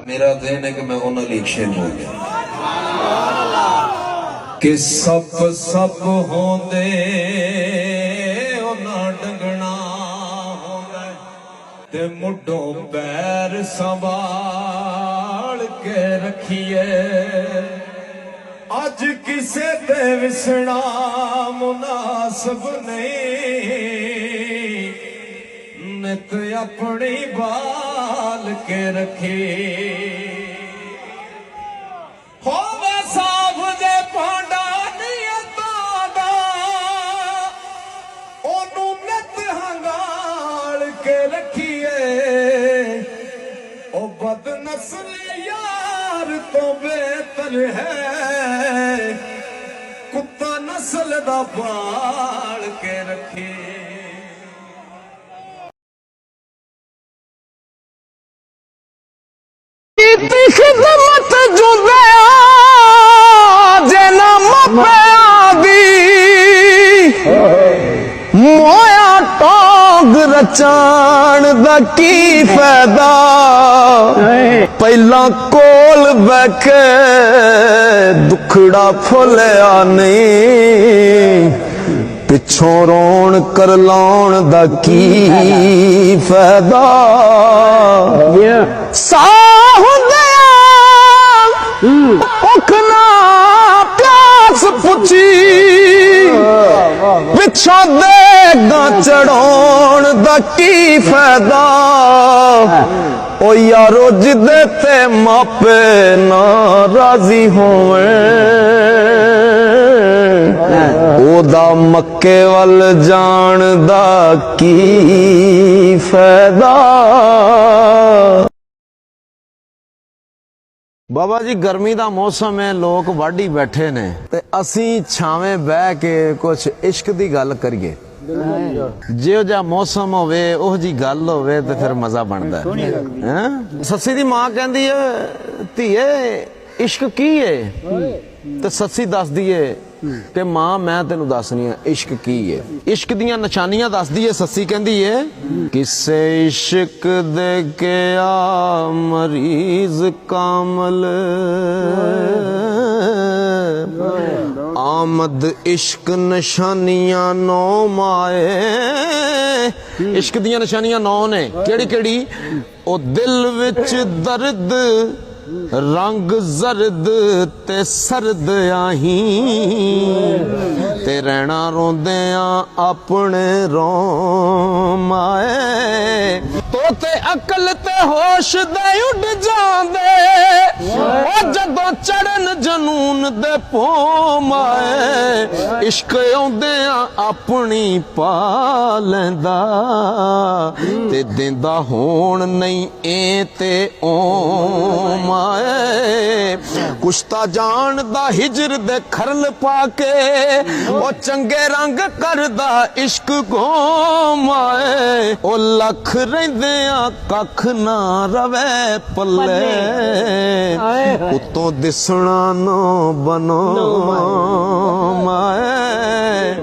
मेरा दिन है कि मैं उन्हें लिख शेर बोल कि सप सप होंदे उन्हां डंगना होंदा ते मुड्ढों पैर संभाल के रखिए अज किसे ते विसना मुनासिब नहीं नित अपनी बाल के रखे हो साफ जे पांडा नियतां दा ओनू नित हंगाल के रखिए ओ बद नस्ल यार तो बेहतर है कुत्ता नस्ल दा पाल के रखे। खिदमत जुदे जना मपी मोया टोग रचान दा की फायदा पहला कोल बैके दुखड़ा फुलिया नहीं पिछों रोन कर लाउन दा की फायदा उखना प्यास पुछी पिछों देगा चढ़ाउन दा की फायदा ओ यारो जिदे ते मापे ना राजी होवे ओदा मक्के वल जान दा की फायदा। बाबा जी गर्मी दा मौसम है लोग वाढ़ी बैठे ने ते असी छावें बह के कुछ इश्क दी गल करिए जिहो जा मौसम होवे ओह जी गल होवे ते फिर मजा बनदा है। सस्सी दी मां कहंदी है धीए इश्क की है ते सस्सी दसदी है कि मां मैं तेनू दसनी है इश्क की है। इश्क दियां निशानियां दसदी है सस्सी कहंदी है किसे इश्क दे के आ मरीज कामल आमद इश्क निशानियां नौ माए। इश्क दियां निशानियां नौ ने केड़ी केड़ी ओ दिल विच दर्द रंग जरद ते सरद आही ते रहना रोंदियां अपने रोम आए तो ते अकल ते होश दे उड़ जांदे ओ जदों चढ़न जनून दे पोम आए इश्क आउंदियां अपनी पा लैंदा ते दिंदा होण नहीं ए ते ओम कुछ ता जान दा हिजर दे खरल पाके ओ चंगे रंग करदा इश्क गोम आए ओ लख रहिंदियां कख ना रवे पल्ले उतों दिसना नो बनो माए।